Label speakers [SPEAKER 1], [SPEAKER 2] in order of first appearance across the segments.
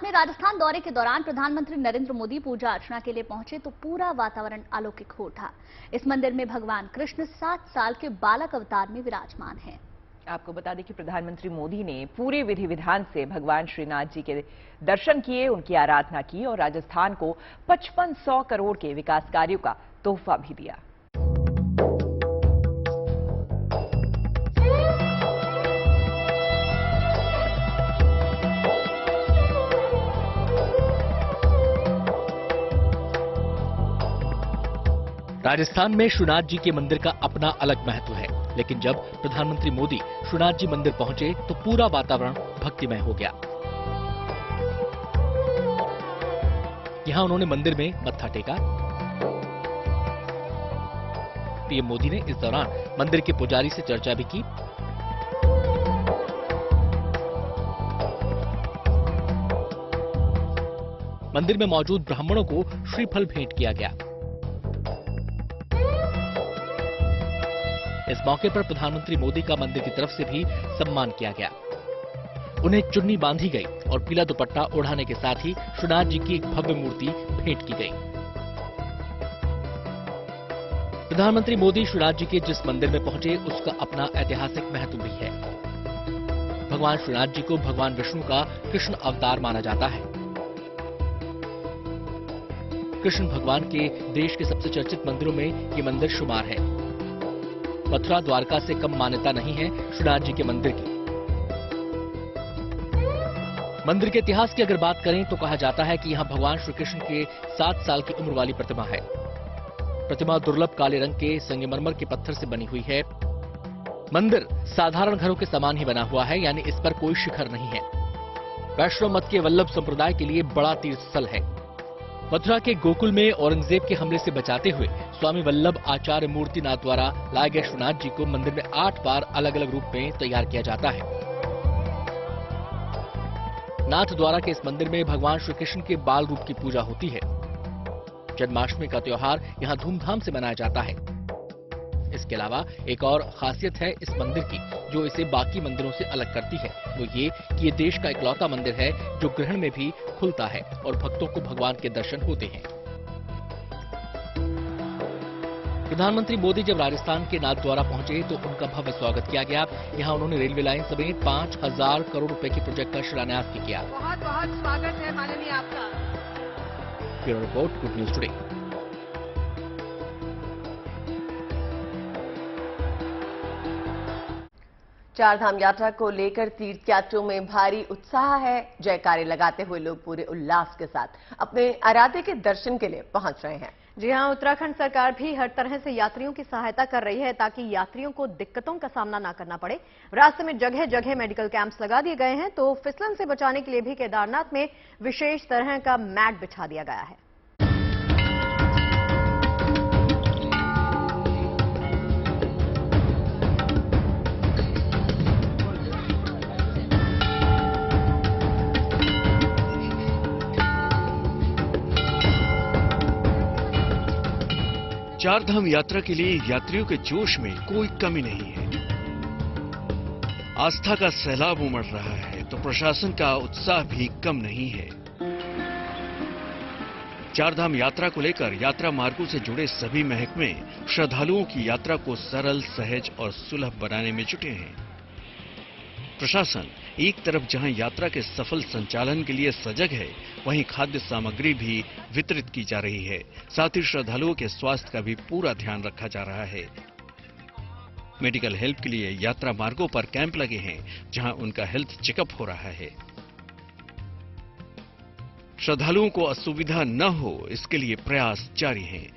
[SPEAKER 1] रात में राजस्थान दौरे के दौरान प्रधानमंत्री नरेंद्र मोदी पूजा अर्चना के लिए पहुंचे तो पूरा वातावरण अलौकिक हो उठा। इस मंदिर में भगवान कृष्ण 7 साल के बालक अवतार में विराजमान हैं।
[SPEAKER 2] आपको बता दें कि प्रधानमंत्री मोदी ने पूरे विधि विधान से भगवान श्रीनाथ जी के दर्शन किए, उनकी आराधना की और राजस्थान को 5500 करोड़ के विकास कार्यों का तोहफा भी दिया।
[SPEAKER 3] राजस्थान में श्रीनाथ जी के मंदिर का अपना अलग महत्व है, लेकिन जब प्रधानमंत्री मोदी श्रीनाथ जी मंदिर पहुंचे तो पूरा वातावरण भक्तिमय हो गया। यहां उन्होंने मंदिर में मत्था टेका। पीएम मोदी ने इस दौरान मंदिर के पुजारी से चर्चा भी की। मंदिर में मौजूद ब्राह्मणों को श्रीफल भेंट किया गया। इस मौके पर प्रधानमंत्री मोदी का मंदिर की तरफ से भी सम्मान किया गया। उन्हें चुन्नी बांधी गई और पीला दुपट्टा ओढ़ाने के साथ ही श्रीनाथ जी की एक भव्य मूर्ति भेंट की गई। प्रधानमंत्री मोदी श्रीनाथ जी के जिस मंदिर में पहुंचे उसका अपना ऐतिहासिक महत्व भी है। भगवान श्रीनाथ जी को भगवान विष्णु का कृष्ण अवतार माना जाता है। कृष्ण भगवान के देश के सबसे चर्चित मंदिरों में ये मंदिर शुमार है। मथुरा द्वारका से कम मान्यता नहीं है श्रीनाथ जी के मंदिर की। मंदिर के इतिहास की अगर बात करें तो कहा जाता है कि यहां भगवान श्री कृष्ण के 7 साल की उम्र वाली प्रतिमा है। प्रतिमा दुर्लभ काले रंग के संगमरमर के पत्थर से बनी हुई है। मंदिर साधारण घरों के समान ही बना हुआ है, यानी इस पर कोई शिखर नहीं है। वैष्णव मत के वल्लभ संप्रदाय के लिए बड़ा तीर्थ स्थल है। मथुरा के गोकुल में औरंगजेब के हमले से बचाते हुए स्वामी वल्लभ आचार्य मूर्तिनाथ द्वारा लाए गए श्रीनाथ जी को मंदिर में 8 बार अलग अलग रूप में तैयार किया जाता है। नाथ द्वारा के इस मंदिर में भगवान श्री कृष्ण के बाल रूप की पूजा होती है। जन्माष्टमी का त्योहार यहाँ धूमधाम से मनाया जाता है। इसके अलावा एक और खासियत है इस मंदिर की जो इसे बाकी मंदिरों से अलग करती है, वो ये कि ये देश का इकलौता मंदिर है जो ग्रहण में भी खुलता है और भक्तों को भगवान के दर्शन होते हैं। प्रधानमंत्री मोदी जब राजस्थान के नाथद्वारा पहुंचे तो उनका भव्य स्वागत किया गया। यहाँ उन्होंने रेलवे लाइन समेत 5000 करोड़ रुपए के प्रोजेक्ट का शिलान्यास भी किया।
[SPEAKER 4] बहुत बहुत स्वागत है माननीय आपका।
[SPEAKER 3] Bureau report, good news today.
[SPEAKER 4] Chardham यात्रा को लेकर तीर्थयात्रियों में भारी उत्साह है। जयकारे लगाते हुए लोग पूरे उल्लास के साथ अपने आराध्य के दर्शन के लिए पहुंच रहे हैं।
[SPEAKER 5] जी हां, उत्तराखंड सरकार भी हर तरह से यात्रियों की सहायता कर रही है ताकि यात्रियों को दिक्कतों का सामना ना करना पड़े। रास्ते में जगह जगह मेडिकल कैंप्स लगा दिए गए हैं तो फिसलन से बचाने के लिए भी केदारनाथ में विशेष तरह का मैट बिछा दिया गया है।
[SPEAKER 6] चारधाम यात्रा के लिए यात्रियों के जोश में कोई कमी नहीं है। आस्था का सैलाब उमड़ रहा है तो प्रशासन का उत्साह भी कम नहीं है। चारधाम यात्रा को लेकर यात्रा मार्गों से जुड़े सभी महकमे श्रद्धालुओं की यात्रा को सरल, सहज और सुलभ बनाने में जुटे हैं। प्रशासन एक तरफ जहां यात्रा के सफल संचालन के लिए सजग है, वहीं खाद्य सामग्री भी वितरित की जा रही है। साथ ही श्रद्धालुओं के स्वास्थ्य का भी पूरा ध्यान रखा जा रहा है। मेडिकल हेल्प के लिए यात्रा मार्गों पर कैंप लगे हैं, जहां उनका हेल्थ चेकअप हो रहा है। श्रद्धालुओं को असुविधा न हो, इसके लिए प्रयास जारी हैं।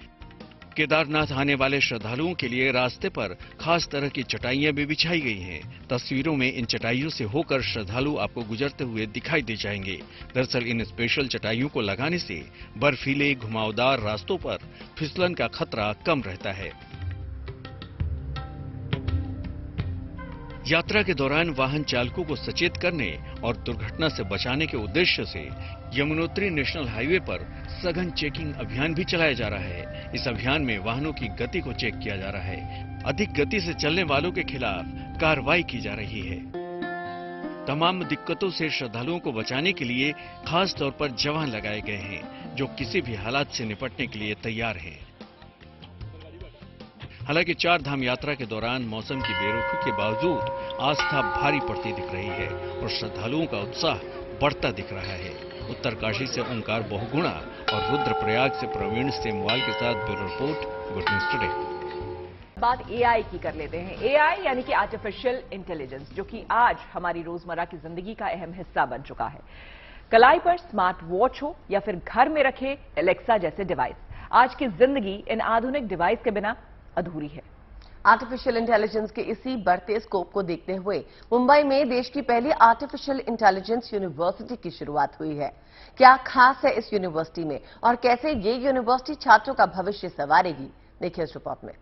[SPEAKER 6] केदारनाथ आने वाले श्रद्धालुओं के लिए रास्ते पर खास तरह की चटाइयां भी बिछाई गई हैं। तस्वीरों में इन चटाइयों से होकर श्रद्धालु आपको गुजरते हुए दिखाई दे जाएंगे। दरअसल इन स्पेशल चटाइयों को लगाने से बर्फीले घुमावदार रास्तों पर फिसलन का खतरा कम रहता है। यात्रा के दौरान वाहन चालकों को सचेत करने और दुर्घटना से बचाने के उद्देश्य से यमुनोत्री नेशनल हाईवे पर सघन चेकिंग अभियान भी चलाया जा रहा है। इस अभियान में वाहनों की गति को चेक किया जा रहा है। अधिक गति से चलने वालों के खिलाफ कार्रवाई की जा रही है। तमाम दिक्कतों से श्रद्धालुओं को बचाने के लिए खास तौर पर जवान लगाए गए हैं, जो किसी भी हालात से निपटने के लिए तैयार हैं। हालांकि चार धाम यात्रा के दौरान मौसम की बेरुखी के बावजूद आस्था भारी पड़ती दिख रही है और श्रद्धालुओं का उत्साह बढ़ता दिख रहा है। उत्तरकाशी से ओंकार बहुगुणा और रुद्रप्रयाग से प्रवीण सेमवाल के साथ bureau report, good news today.
[SPEAKER 2] बात एआई की कर लेते हैं। एआई यानी कि आर्टिफिशियल इंटेलिजेंस, जो कि आज हमारी रोजमर्रा की जिंदगी का अहम हिस्सा बन चुका है। कलाई पर स्मार्ट वॉच हो या फिर घर में रखे एलेक्सा जैसे डिवाइस, आज की जिंदगी इन आधुनिक डिवाइस के बिना अधूरी है।
[SPEAKER 4] आर्टिफिशियल इंटेलिजेंस के इसी बढ़ते स्कोप को देखते हुए मुंबई में देश की पहली आर्टिफिशियल इंटेलिजेंस यूनिवर्सिटी की शुरुआत हुई है। क्या खास है इस यूनिवर्सिटी में और कैसे ये यूनिवर्सिटी छात्रों का भविष्य संवारेगी, देखिए इस रिपोर्ट में।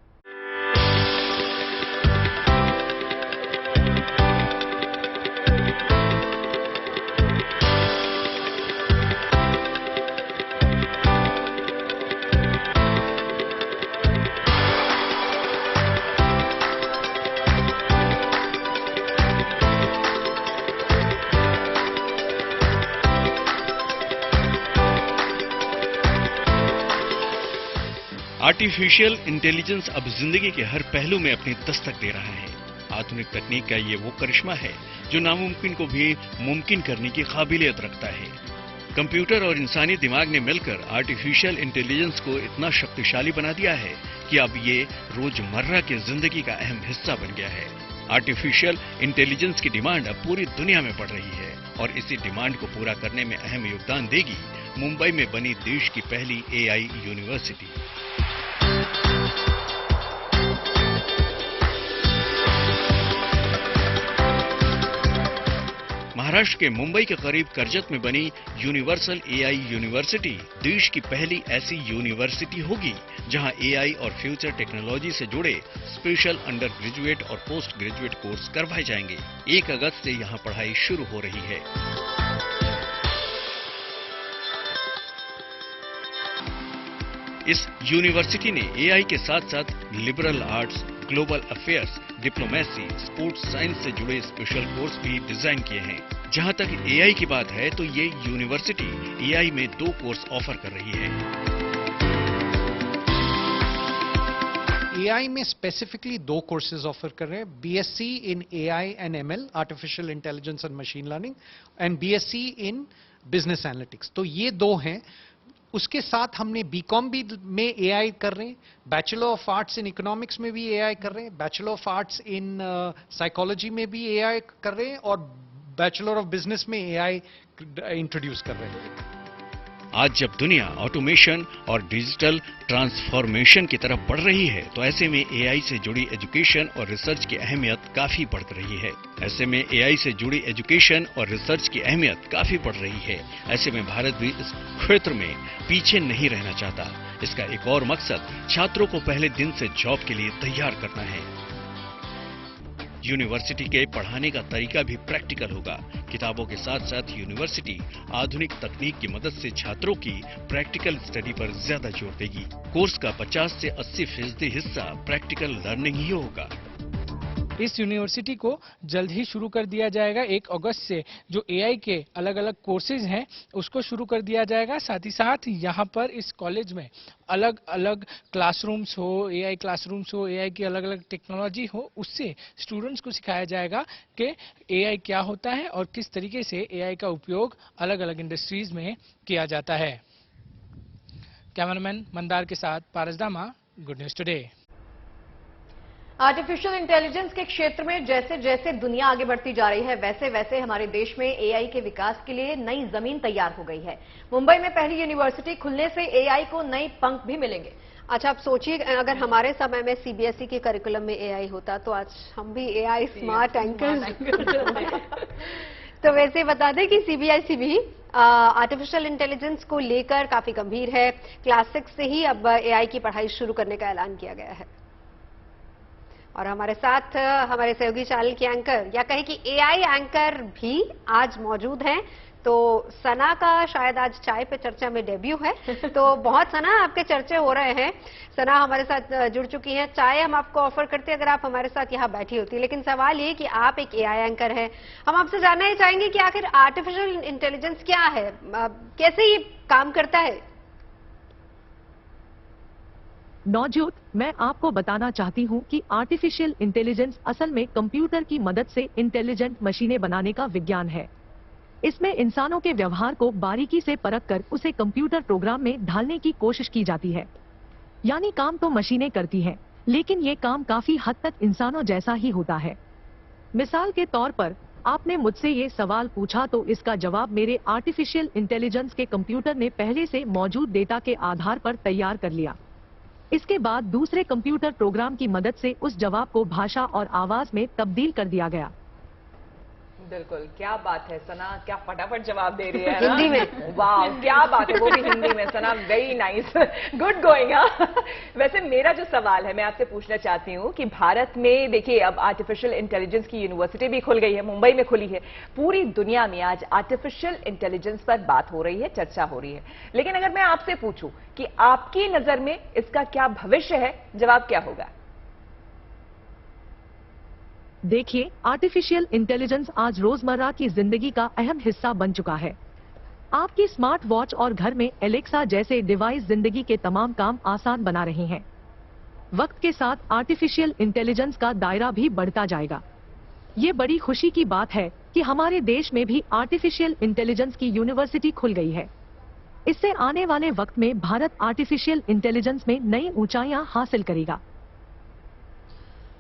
[SPEAKER 6] आर्टिफिशियल इंटेलिजेंस अब जिंदगी के हर पहलू में अपनी दस्तक दे रहा है। आधुनिक तकनीक का ये वो करिश्मा है जो नामुमकिन को भी मुमकिन करने की काबिलियत रखता है। कंप्यूटर और इंसानी दिमाग ने मिलकर आर्टिफिशियल इंटेलिजेंस को इतना शक्तिशाली बना दिया है कि अब ये रोजमर्रा की जिंदगी का अहम हिस्सा बन गया है। आर्टिफिशियल इंटेलिजेंस की डिमांड अब पूरी दुनिया में बढ़ रही है और इसी डिमांड को पूरा करने में अहम योगदान देगी मुंबई में बनी देश की पहली एआई यूनिवर्सिटी। महाराष्ट्र के मुंबई के करीब कर्जत में बनी यूनिवर्सल एआई यूनिवर्सिटी देश की पहली ऐसी यूनिवर्सिटी होगी जहां एआई और फ्यूचर टेक्नोलॉजी से जुड़े स्पेशल अंडर ग्रेजुएट और पोस्ट ग्रेजुएट कोर्स करवाए जाएंगे। 1 अगस्त से यहां पढ़ाई शुरू हो रही है। इस यूनिवर्सिटी ने एआई के साथ साथ liberal arts, global affairs, diplomacy, sports science से जुड़े स्पेशल कोर्स भी डिजाइन किए हैं। जहां तक एआई की बात है तो ये यूनिवर्सिटी एआई में 2 कोर्स ऑफर कर रही है।
[SPEAKER 7] एआई में स्पेसिफिकली 2 कोर्सेज ऑफर कर रहे हैं, BSc in AI and ML, artificial intelligence and machine learning, and BSc in business analytics. तो ये 2 हैं। उसके साथ हमने बीकॉम भी में एआई कर रहे हैं, bachelor of arts in economics में भी एआई कर रहे हैं, bachelor of arts in psychology में भी एआई कर रहे हैं और बैचलर ऑफ बिजनेस में एआई इंट्रोड्यूस कर रहे हैं।
[SPEAKER 6] आज जब दुनिया ऑटोमेशन और डिजिटल ट्रांसफॉर्मेशन की तरफ बढ़ रही है तो ऐसे में एआई से जुड़ी एजुकेशन और रिसर्च की अहमियत काफी बढ़ रही है। ऐसे में एआई से जुड़ी एजुकेशन और रिसर्च की अहमियत काफी बढ़ रही है। ऐसे में भारत भी इस क्षेत्र में पीछे नहीं रहना चाहता। इसका एक और मकसद छात्रों को पहले दिन से जॉब के लिए तैयार करना है। यूनिवर्सिटी के पढ़ाने का तरीका भी प्रैक्टिकल होगा। किताबों के साथ साथ यूनिवर्सिटी आधुनिक तकनीक की मदद से छात्रों की प्रैक्टिकल स्टडी पर ज्यादा जोर देगी। कोर्स का 50 से 80% हिस्सा प्रैक्टिकल लर्निंग ही होगा।
[SPEAKER 8] इस यूनिवर्सिटी को जल्द ही शुरू कर दिया जाएगा। 1 अगस्त से जो एआई के अलग अलग कोर्सेज हैं उसको शुरू कर दिया जाएगा। साथ ही साथ यहाँ पर इस कॉलेज में अलग अलग क्लासरूम्स हो, एआई क्लासरूम्स हो, एआई की अलग अलग टेक्नोलॉजी हो, उससे स्टूडेंट्स को सिखाया जाएगा कि एआई क्या होता है और किस तरीके से एआई का उपयोग अलग अलग इंडस्ट्रीज में किया जाता है। कैमरामैन मंदार के साथ पारस दामा, good news today.
[SPEAKER 5] Artificial intelligence के क्षेत्र में जैसे जैसे दुनिया आगे बढ़ती जा रही है वैसे वैसे हमारे देश में एआई के विकास के लिए नई जमीन तैयार हो गई है। मुंबई में पहली यूनिवर्सिटी खुलने से एआई को नई पंख भी मिलेंगे।
[SPEAKER 9] अच्छा, आप सोचिए अगर हमारे समय में सीबीएसई के करिकुलम में एआई होता तो आज हम भी एआई स्मार्ट एंकर। तो वैसे बता दें कि सीबीएसई भी आर्टिफिशियल इंटेलिजेंस को लेकर काफी गंभीर है। क्लास 6 से ही अब एआई की पढ़ाई शुरू करने का ऐलान किया गया है। और हमारे साथ हमारे सहयोगी चैनल के एंकर या कहें कि एआई एंकर भी आज मौजूद हैं। तो सना का शायद आज चाय पे चर्चा में डेब्यू है, तो बहुत सना आपके चर्चे हो रहे हैं। सना हमारे साथ जुड़ चुकी हैं। चाय हम आपको ऑफर करते अगर आप हमारे साथ यहाँ बैठी होती, लेकिन सवाल ये कि आप एक एआई एंकर हैं, हम आपसे जानना ही चाहेंगे कि आखिर आर्टिफिशियल इंटेलिजेंस क्या है, कैसे ये काम करता है?
[SPEAKER 10] नौजोत, मैं आपको बताना चाहती हूँ कि आर्टिफिशियल इंटेलिजेंस असल में कंप्यूटर की मदद से इंटेलिजेंट मशीनें बनाने का विज्ञान है। इसमें इंसानों के व्यवहार को बारीकी से परख कर उसे कंप्यूटर प्रोग्राम में ढालने की कोशिश की जाती है। यानी काम तो मशीनें करती हैं, लेकिन ये काम काफी हद तक इंसानों जैसा ही होता है। मिसाल के तौर पर आपने मुझसे ये सवाल पूछा तो इसका जवाब मेरे आर्टिफिशियल इंटेलिजेंस के कंप्यूटर ने पहले से मौजूद डेटा के आधार पर तैयार कर लिया। इसके बाद दूसरे कंप्यूटर प्रोग्राम की मदद से उस जवाब को भाषा और आवाज में तब्दील कर दिया गया।
[SPEAKER 2] बिल्कुल, क्या बात है सना, क्या फटाफट जवाब दे रही है
[SPEAKER 9] हिंदी में।
[SPEAKER 2] वाह, क्या बात है, वो भी हिंदी में। सना, वेरी नाइस, गुड गोइंग। वैसे मेरा जो सवाल है मैं आपसे पूछना चाहती हूँ कि भारत में देखिए अब आर्टिफिशियल इंटेलिजेंस की यूनिवर्सिटी भी खुल गई है, मुंबई में खुली है। पूरी दुनिया में आज आर्टिफिशियल इंटेलिजेंस पर बात हो रही है, चर्चा हो रही है। लेकिन अगर मैं आपसे पूछूं कि आपकी नजर में इसका क्या भविष्य है, जवाब क्या होगा?
[SPEAKER 10] देखिए, आर्टिफिशियल इंटेलिजेंस आज रोजमर्रा की जिंदगी का अहम हिस्सा बन चुका है। आपकी स्मार्ट वॉच और घर में एलेक्सा जैसे डिवाइस जिंदगी के तमाम काम आसान बना रहे हैं। वक्त के साथ आर्टिफिशियल इंटेलिजेंस का दायरा भी बढ़ता जाएगा। ये बड़ी खुशी की बात है कि हमारे देश में भी आर्टिफिशियल इंटेलिजेंस की यूनिवर्सिटी खुल गई है। इससे आने वाले वक्त में भारत आर्टिफिशियल इंटेलिजेंस में नई ऊंचाइयां हासिल करेगा।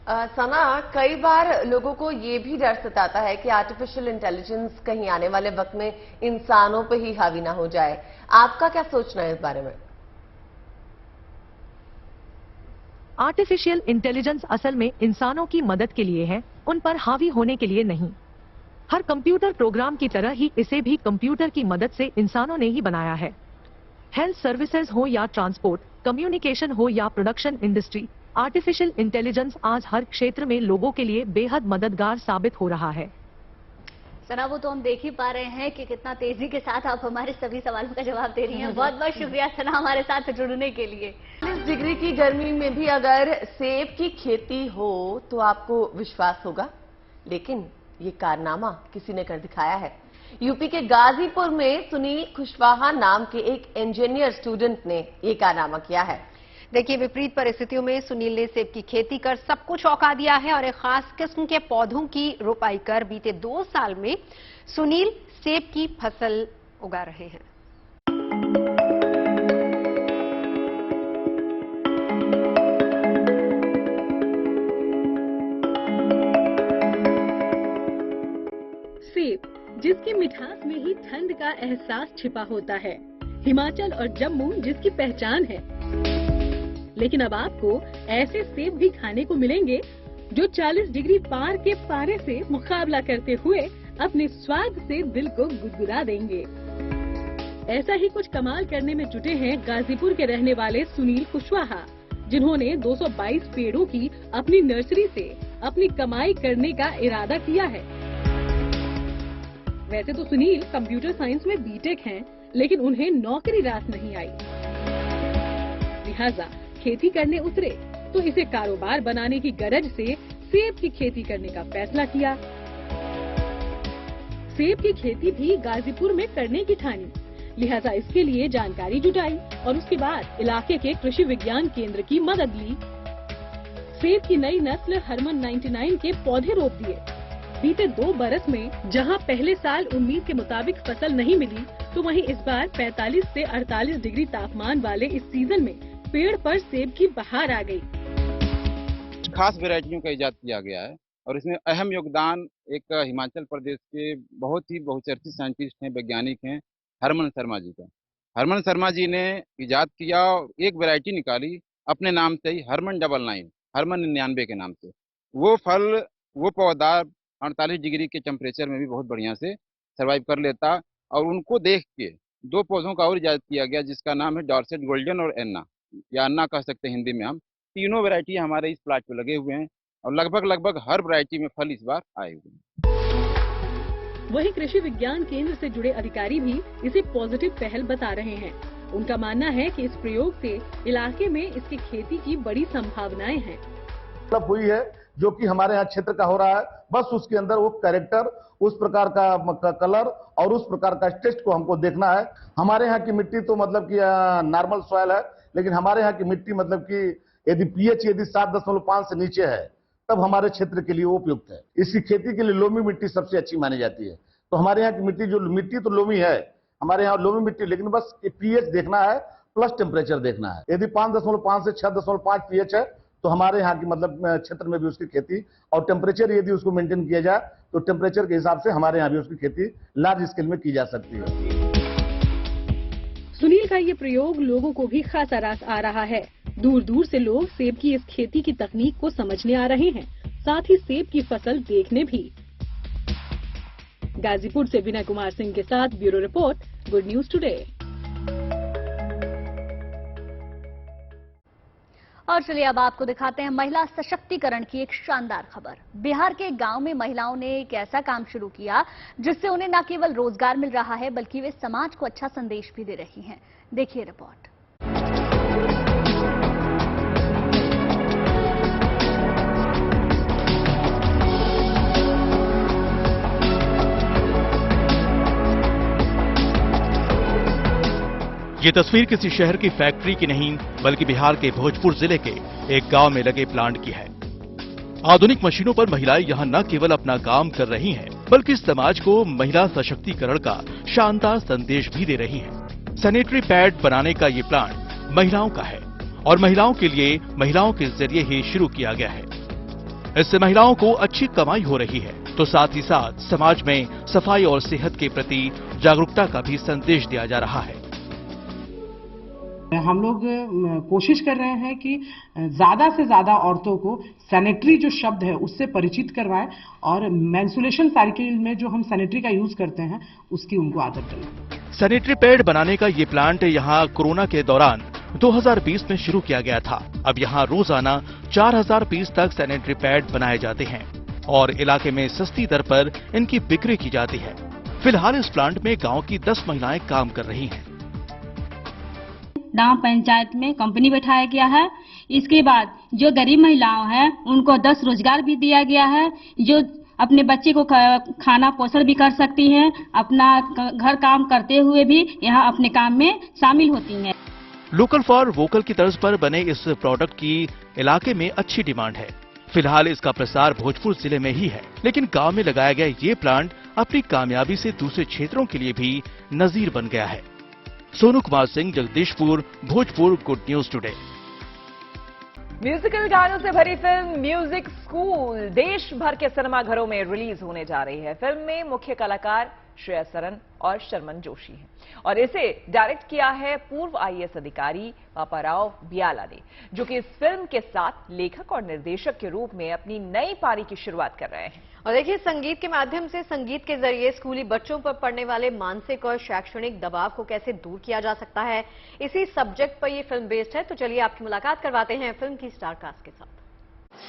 [SPEAKER 4] सना, कई बार लोगों को ये भी डर सताता है कि आर्टिफिशियल इंटेलिजेंस कहीं आने वाले वक्त में इंसानों पे ही हावी ना हो जाए। आपका क्या सोचना है इस बारे में?
[SPEAKER 10] आर्टिफिशियल इंटेलिजेंस असल में इंसानों की मदद के लिए है, उन पर हावी होने के लिए नहीं। हर कंप्यूटर प्रोग्राम की तरह ही इसे भी कंप्यूटर की मदद से इंसानों ने ही बनाया है। हेल्थ सर्विसेज हो या ट्रांसपोर्ट, कम्युनिकेशन हो या प्रोडक्शन इंडस्ट्री, आर्टिफिशियल इंटेलिजेंस आज हर क्षेत्र में लोगों के लिए बेहद मददगार साबित हो रहा है।
[SPEAKER 1] सना, वो तो हम देख ही पा रहे हैं कि कितना तेजी के साथ आप हमारे सभी सवालों का जवाब दे रही हैं। बहुत बहुत शुक्रिया सना हमारे साथ जुड़ने के लिए।
[SPEAKER 4] 40 डिग्री की गर्मी में भी अगर सेब की खेती हो तो आपको विश्वास होगा, लेकिन ये कारनामा किसी ने कर दिखाया है। यूपी के गाजीपुर में सुनील कुशवाहा नाम के एक इंजीनियर स्टूडेंट ने ये कारनामा किया है।
[SPEAKER 9] देखिए, विपरीत परिस्थितियों में सुनील ने सेब की खेती कर सबको चौंका दिया है और एक खास किस्म के पौधों की रोपाई कर बीते 2 साल में सुनील सेब की फसल उगा रहे हैं।
[SPEAKER 11] सेब, जिसकी मिठास में ही ठंड का एहसास छिपा होता है, हिमाचल और जम्मू जिसकी पहचान है। लेकिन अब आपको ऐसे सेब भी खाने को मिलेंगे जो 40 डिग्री पार के पारे से मुकाबला करते हुए अपने स्वाद से दिल को गुदगुदा देंगे। ऐसा ही कुछ कमाल करने में जुटे हैं गाजीपुर के रहने वाले सुनील कुशवाहा, जिन्होंने 222 पेड़ों की अपनी नर्सरी से अपनी कमाई करने का इरादा किया है। वैसे तो सुनील कंप्यूटर साइंस में बीटेक हैं, लेकिन उन्हें नौकरी रास नहीं आई, लिहाजा खेती करने उतरे तो इसे कारोबार बनाने की गरज से सेब की खेती करने का फैसला किया। सेब की खेती भी गाजीपुर में करने की ठानी, लिहाजा इसके लिए जानकारी जुटाई और उसके बाद इलाके के कृषि विज्ञान केंद्र की मदद ली। सेब की नई नस्ल हरमन 99 के पौधे रोप दिए। बीते 2 बरस में जहां पहले साल उम्मीद के मुताबिक फसल नहीं मिली, तो वहीं इस बार 45 से 48 डिग्री तापमान वाले इस सीजन में पेड़ पर सेब की बहार आ गई।
[SPEAKER 12] खास वैरायटियों का इजाद किया गया है और इसमें अहम योगदान एक हिमाचल प्रदेश के बहुत ही बहुचर्चित साइंटिस्ट हैं, वैज्ञानिक हैं, हरमन शर्मा जी का। हरमन शर्मा जी ने इजाद किया और एक वैरायटी निकाली अपने नाम से ही, हरमन 99, हरमन 99 के नाम से। वो फल, वो पौधा 48 डिग्री के टेम्परेचर में भी बहुत बढ़िया से सर्वाइव कर लेता और उनको देख के 2 पौधों का और इजाद किया गया जिसका नाम है डॉर्सेट गोल्डन और एन्ना, या अन्ना कह सकते हैं हिंदी में हम। तीनों वैरायटी हमारे इस प्लाट पे लगे हुए हैं और लगभग हर वैरायटी में फल इस बार आए हुए हैं।
[SPEAKER 11] वहीं कृषि विज्ञान केंद्र से जुड़े अधिकारी भी इसे पॉजिटिव पहल बता रहे हैं। उनका मानना है कि इस प्रयोग से इलाके में इसकी खेती की बड़ी संभावनाएं हैं।
[SPEAKER 13] हुई है जो कि हमारे यहाँ क्षेत्र का हो रहा है, बस उसके अंदर वो कैरेक्टर, उस प्रकार का कलर और उस प्रकार का टेस्ट को हमको देखना है। हमारे यहाँ की मिट्टी तो मतलब कि नॉर्मल सॉइल है, लेकिन हमारे यहाँ की मिट्टी मतलब कि यदि पीएच यदि 7.5 से नीचे है तब हमारे क्षेत्र के लिए वो उपयुक्त है। इसकी खेती के लिए लोमी मिट्टी सबसे अच्छी मानी जाती है। तो हमारे यहाँ की मिट्टी तो लोमी है, हमारे यहाँ लोमी मिट्टी, लेकिन बस पीएच देखना है प्लस टेम्परेचर देखना है। यदि 5.5 से 6.5 पीएच है तो हमारे यहाँ की मतलब क्षेत्र में भी उसकी खेती, और टेम्परेचर यदि उसको मेंटेन किया जाए तो टेम्परेचर के हिसाब से हमारे यहाँ भी उसकी खेती लार्ज स्केल में की जा सकती है।
[SPEAKER 11] सुनील का ये प्रयोग लोगों को भी खासा रास आ रहा है। दूर दूर से लोग सेब की इस खेती की तकनीक को समझने आ रहे हैं, साथ ही सेब की फसल देखने भी। गाजीपुर से विनय कुमार सिंह के साथ bureau report, good news today.
[SPEAKER 1] और चलिए अब आपको दिखाते हैं महिला सशक्तिकरण की एक शानदार खबर। बिहार के गांव में महिलाओं ने एक ऐसा काम शुरू किया जिससे उन्हें न केवल रोजगार मिल रहा है बल्कि वे समाज को अच्छा संदेश भी दे रही हैं। देखिए रिपोर्ट।
[SPEAKER 14] ये तस्वीर किसी शहर की फैक्ट्री की नहीं बल्कि बिहार के भोजपुर जिले के एक गांव में लगे प्लांट की है। आधुनिक मशीनों पर महिलाएं यहां न केवल अपना काम कर रही हैं, बल्कि समाज को महिला सशक्तिकरण का शानदार संदेश भी दे रही हैं। सैनिटरी पैड बनाने का ये प्लांट महिलाओं का है और महिलाओं के लिए महिलाओं के जरिए ही शुरू किया गया है। इससे महिलाओं को अच्छी कमाई हो रही है तो साथ ही साथ समाज में सफाई और सेहत के प्रति जागरूकता का भी संदेश दिया जा रहा है।
[SPEAKER 15] हम लोग कोशिश कर रहे हैं कि ज्यादा से ज्यादा औरतों को सैनिटरी जो शब्द है उससे परिचित करवाएं और मेंस्ट्रुएशन साइकिल में जो हम सैनिटरी का यूज करते हैं उसकी उनको आदत डलें।
[SPEAKER 14] सैनिटरी पैड बनाने का ये प्लांट यहाँ कोरोना के दौरान 2020 में शुरू किया गया था। अब यहाँ रोजाना 4000 पीस तक सैनिटरी पैड बनाए जाते हैं और इलाके में सस्ती दर पर इनकी बिक्री की जाती है। फिलहाल इस प्लांट में गाँव की 10 महिलाएं काम कर रही हैं।
[SPEAKER 16] गांव पंचायत में कंपनी बैठाया गया है। इसके बाद जो गरीब महिलाएं हैं उनको 10 रोजगार भी दिया गया है, जो अपने बच्चे को खाना पोषण भी कर सकती हैं, अपना घर काम करते हुए भी यहाँ अपने काम में शामिल होती हैं।
[SPEAKER 14] लोकल फॉर वोकल की तर्ज पर बने इस प्रोडक्ट की इलाके में अच्छी डिमांड है। फिलहाल इसका प्रसार भोजपुर जिले में ही है, लेकिन गांव में लगाया गया ये प्लांट अपनी कामयाबी से दूसरे क्षेत्रों के लिए भी नजीर बन गया है। Sonu Kumar Singh, Jagdishpur, Bhojpur, good news today.
[SPEAKER 2] Musical गानों से भरी फिल्म म्यूजिक स्कूल देश भर के सिनेमाघरों में रिलीज होने जा रही है। फिल्म में मुख्य कलाकार श्रेया सरन और शर्मन जोशी हैं और इसे डायरेक्ट किया है पूर्व आईएएस अधिकारी पापाराव बियाला ने, जो कि इस फिल्म के साथ लेखक और निर्देशक के रूप में अपनी नई पारी की शुरुआत कर रहे हैं।
[SPEAKER 5] और देखिए, संगीत के माध्यम से संगीत के जरिए स्कूली बच्चों पर पड़ने वाले मानसिक और शैक्षणिक दबाव को कैसे दूर किया जा सकता है, इसी सब्जेक्ट पर ये फिल्म बेस्ड है। तो चलिए आपकी मुलाकात करवाते हैं फिल्म की स्टार कास्ट के साथ।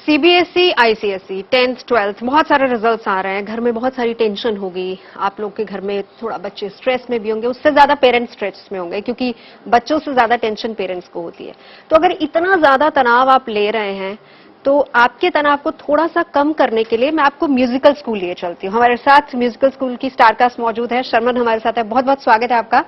[SPEAKER 9] सीबीएसई, आईसीएसई, 10th, 12th बहुत सारे रिजल्ट्स आ रहे हैं। घर में बहुत सारी टेंशन होगी। आप लोग के घर में थोड़ा बच्चे स्ट्रेस में भी होंगे, उससे ज्यादा पेरेंट्स स्ट्रेस में होंगे क्योंकि बच्चों से ज्यादा टेंशन पेरेंट्स को होती है। तो अगर इतना ज्यादा तनाव आप ले रहे हैं तो आपके तनाव को थोड़ा सा कम करने के लिए मैं आपको म्यूजिकल स्कूल लिए चलती हूँ। हमारे साथ म्यूजिकल स्कूल की स्टारकास्ट मौजूद है। शर्मन हमारे साथ है, बहुत बहुत स्वागत है आपका।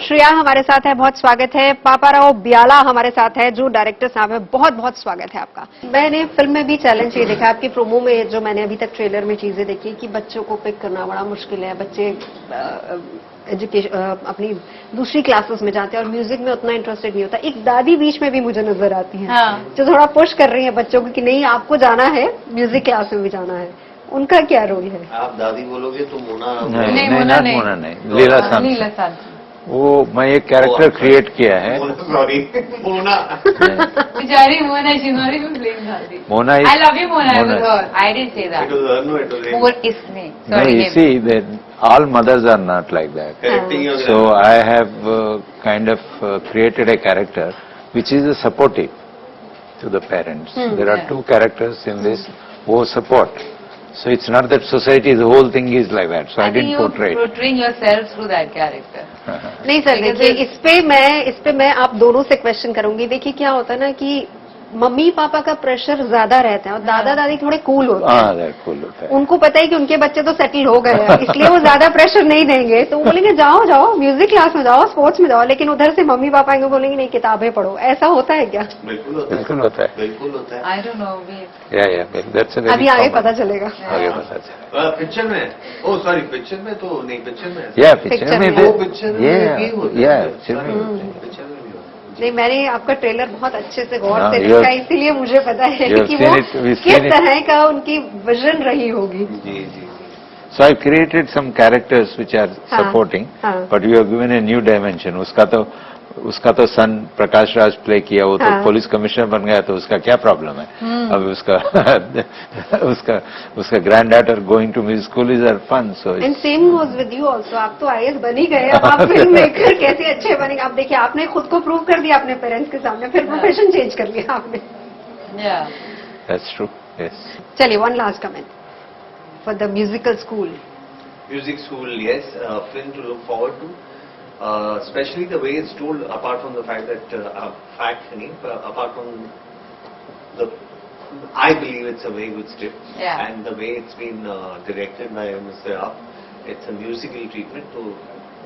[SPEAKER 9] श्रेया हमारे साथ है, बहुत स्वागत है। पापाराव बियाला हमारे साथ है जो डायरेक्टर साहब है, बहुत बहुत स्वागत है आपका। मैंने फिल्म में भी चैलेंज ये देखा, आपकी प्रोमो में जो मैंने अभी तक ट्रेलर में चीजें देखी कि बच्चों को पिक करना बड़ा मुश्किल है। बच्चे एजुकेशन अपनी दूसरी क्लासेस में जाते हैं और म्यूजिक में उतना इंटरेस्टेड नहीं होता। एक दादी बीच में भी मुझे नजर आती है जो थोड़ा पुश कर रही है बच्चों को कि नहीं आपको जाना है, म्यूजिक क्लास में भी जाना है। उनका क्या रोल है? आप दादी बोलोगे तो मोना
[SPEAKER 17] नहीं, लीला सान वो मैं एक कैरेक्टर क्रिएट किया है।
[SPEAKER 18] सॉरी मोना
[SPEAKER 17] बेचारी Mona
[SPEAKER 18] I love you Mona I didn't say that
[SPEAKER 17] वो इसमें sorry see that all mothers are not like that. So I have kind of created a character which is a supportive to the parents. There are two characters in this who support. So it's not that society, the whole thing is like that. So I didn't portray it.
[SPEAKER 18] Portraying yourself through that character.
[SPEAKER 9] नहीं sir, देखिए इस पे मैं आप दोनों से question करूंगी। देखिए क्या होता है ना कि मम्मी पापा का प्रेशर ज्यादा रहता है और दादा दादी थोड़े कूल होते हैं।
[SPEAKER 17] कूल होता है।
[SPEAKER 9] उनको पता है कि उनके बच्चे तो सेटल हो गए हैं, इसलिए वो ज्यादा प्रेशर नहीं देंगे। तो वो बोलेंगे जाओ जाओ म्यूजिक क्लास में जाओ, स्पोर्ट्स में जाओ, लेकिन उधर से मम्मी पापा आएंगे बोलेंगे नहीं किताबें पढ़ो। ऐसा होता है क्या?
[SPEAKER 17] बिल्कुल होता है।
[SPEAKER 18] बिल्कुल होता है। I don't know.
[SPEAKER 9] अभी आगे पता चलेगा।
[SPEAKER 17] आगे पता चलेगा।
[SPEAKER 19] पिक्चर में, ओह सॉरी, पिक्चर में तो नहीं, पिक्चर में
[SPEAKER 17] पिक्चर में
[SPEAKER 9] नहीं, मैंने आपका ट्रेलर बहुत अच्छे से गौर से देखा, इसीलिए मुझे पता है कि वो किस तरह का उनकी विजन रही होगी।
[SPEAKER 17] So I created some characters which are supporting, but we have given a new dimension. उसका तो सन प्रकाश राज प्ले किया, वो तो पुलिस कमिश्नर बन गया, तो उसका क्या प्रॉब्लम है? अब उसका granddaughter going to music school is are fun. So
[SPEAKER 9] and same was with you also. आप तो आईएएस बन ही गए, अब आप फिल्म मेकर कैसे अच्छे बनेंगे? आप देखिए, आपने खुद को प्रूव कर दिया अपने पेरेंट्स के सामने, फिर प्रोफेशन चेंज कर लिया आपने।
[SPEAKER 17] That's true, yes.
[SPEAKER 9] चलिए, one last comment for the musical school.
[SPEAKER 19] Music school, yes, film to look forward to. Especially the way it's told, apart from the fact that apart from the, I believe it's a very good script, and the way it's been directed by Mr. Rav, it's a musical treatment. तो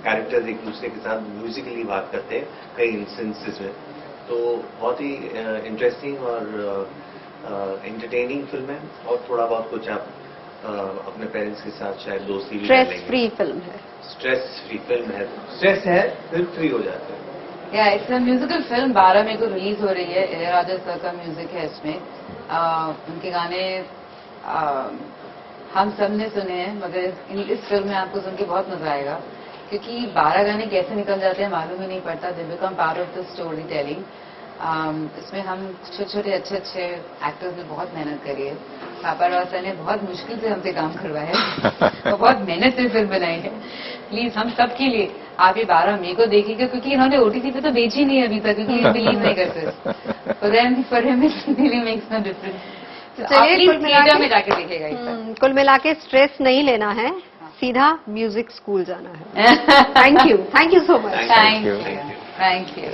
[SPEAKER 19] characters एक दूसरे के साथ musically बात करते हैं कई instances में, तो बहुत ही interesting और entertaining फिल्म है, और थोड़ा बहुत कुछ आप अपने पेरेंट्स के साथ शायद दोस्ती भी कर लेंगे।
[SPEAKER 9] स्ट्रेस फ्री फिल्म है।
[SPEAKER 19] स्ट्रेस फ्री फिल्म है, स्ट्रेस है फिर फ्री हो जाते हैं।
[SPEAKER 18] या इट्स अ म्यूजिकल फिल्म, 12 मई को रिलीज हो रही है। इளையराजा सर का म्यूजिक है इसमें। उनके गाने हम सब ने सुने हैं, मगर इस फिल्म में आपको सुन के बहुत मजा आएगा, क्योंकि 12 गाने कैसे निकल जाते हैं मालूम ही नहीं पड़ता। They become part of the story telling. इसमें हम छोटे छोटे अच्छे एक्टर्स ने बहुत मेहनत करी है। पापा राव सर ने बहुत मुश्किल से हमसे काम करवाया है तो बहुत मेहनत से फिल्म बनाई है। प्लीज हम सब के लिए आप ये 12 मई को देखिएगा, क्योंकि इन्होंने ओटीटी पे तो बेची नहीं है अभी तक, क्योंकि ये बिलीव नहीं करते। For him it really makes no difference.
[SPEAKER 9] चलिए, कुल मिला के स्ट्रेस नहीं लेना है, सीधा म्यूजिक स्कूल जाना है। Thank you so much.
[SPEAKER 18] Thank you.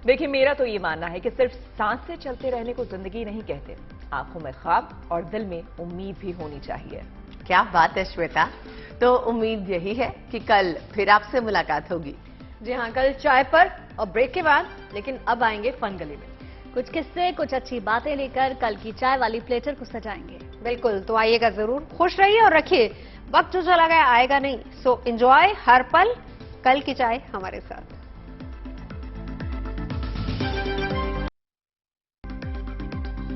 [SPEAKER 2] देखिए, मेरा तो ये मानना है कि सिर्फ सांस से चलते रहने को जिंदगी नहीं कहते, आंखों में ख्वाब और दिल में उम्मीद भी होनी चाहिए।
[SPEAKER 4] क्या बात है श्वेता, तो उम्मीद यही है कि कल फिर आपसे मुलाकात होगी।
[SPEAKER 5] जी हाँ, कल चाय पर और ब्रेक के बाद, लेकिन अब आएंगे फन गली में।
[SPEAKER 1] कुछ किस्से, कुछ अच्छी बातें लेकर कल की चाय वाली प्लेटर को सजाएंगे।
[SPEAKER 9] बिल्कुल, तो आइएगा जरूर। खुश रहिए और रखिए, वक्त जो चला गया आएगा नहीं, सो एंजॉय हर पल। कल की चाय हमारे साथ।